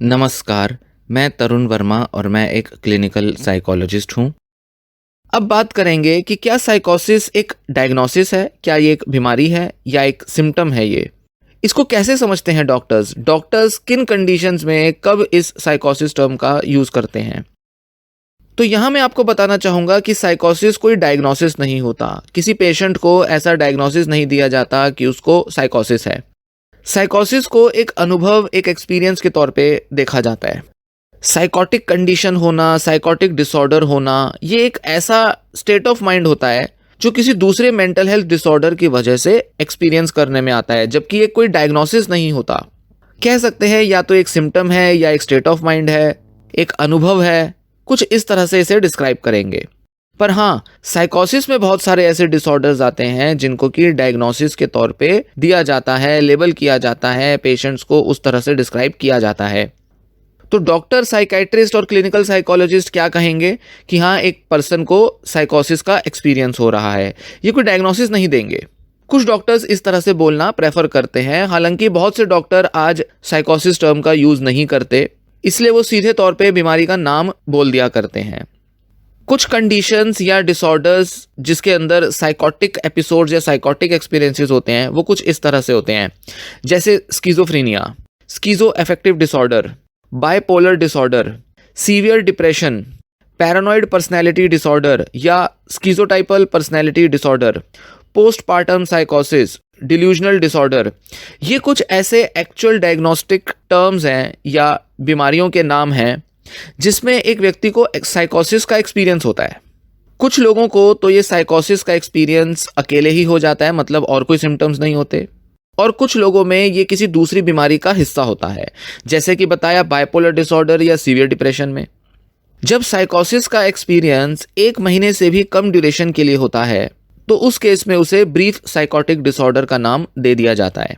नमस्कार, मैं तरुण वर्मा और मैं एक क्लिनिकल साइकोलॉजिस्ट हूँ। अब बात करेंगे कि क्या साइकोसिस एक डायग्नोसिस है, क्या ये एक बीमारी है या एक सिम्टम है ये? इसको कैसे समझते हैं डॉक्टर्स? डॉक्टर्स किन कंडीशंस में कब इस साइकोसिस टर्म का यूज़ करते हैं? तो यहाँ मैं आपको बताना चाहूँगा कि साइकोसिस कोई डायग्नोसिस नहीं होता। किसी पेशेंट को ऐसा डायग्नोसिस नहीं दिया जाता कि उसको साइकोसिस है। साइकोसिस को एक अनुभव, एक एक्सपीरियंस के तौर पे देखा जाता है। साइकोटिक कंडीशन होना, साइकोटिक डिसऑर्डर होना, ये एक ऐसा स्टेट ऑफ माइंड होता है जो किसी दूसरे मेंटल हेल्थ डिसऑर्डर की वजह से एक्सपीरियंस करने में आता है, जबकि ये कोई डायग्नोसिस नहीं होता। कह सकते हैं या तो एक सिम्टम है या एक स्टेट ऑफ माइंड है, एक अनुभव है, कुछ इस तरह से इसे डिस्क्राइब करेंगे। पर हाँ, साइकोसिस में बहुत सारे ऐसे डिसऑर्डर्स आते हैं जिनको कि डायग्नोसिस के तौर पे दिया जाता है, लेबल किया जाता है, पेशेंट्स को उस तरह से डिस्क्राइब किया जाता है। तो डॉक्टर, साइकाइट्रिस्ट और क्लिनिकल साइकोलॉजिस्ट क्या कहेंगे कि हाँ, एक पर्सन को साइकोसिस का एक्सपीरियंस हो रहा है, ये कोई डायग्नोसिस नहीं देंगे। कुछ डॉक्टर्स इस तरह से बोलना प्रेफर करते हैं, हालांकि बहुत से डॉक्टर आज साइकोसिस टर्म का यूज़ नहीं करते, इसलिए वो सीधे तौर पे बीमारी का नाम बोल दिया करते हैं। कुछ कंडीशंस या डिसऑर्डर्स जिसके अंदर साइकोटिक एपिसोड्स या साइकोटिक एक्सपीरियंसेस होते हैं, वो कुछ इस तरह से होते हैं, जैसे schizophrenia, schizo affective disorder, bipolar disorder, severe depression, paranoid personality disorder या स्किज़ोटाइपल पर्सनैलिटी डिसऑर्डर, पोस्टपार्टम साइकोसिस, डिल्यूजनल डिसऑर्डर। ये कुछ ऐसे एक्चुअल डायग्नोस्टिक टर्म्स हैं या बीमारियों के नाम हैं जिसमें एक व्यक्ति को साइकोसिस का एक्सपीरियंस होता है। कुछ लोगों को तो ये साइकोसिस का एक्सपीरियंस अकेले ही हो जाता है, मतलब और कोई सिम्टम्स नहीं होते, और कुछ लोगों में ये किसी दूसरी बीमारी का हिस्सा होता है, जैसे कि बताया बाइपोलर डिसऑर्डर या सीवियर डिप्रेशन में। जब साइकोसिस का एक्सपीरियंस 1 महीने से भी कम ड्यूरेशन के लिए होता है तो उस केस में उसे ब्रीफ साइकोटिक डिसऑर्डर का नाम दे दिया जाता है।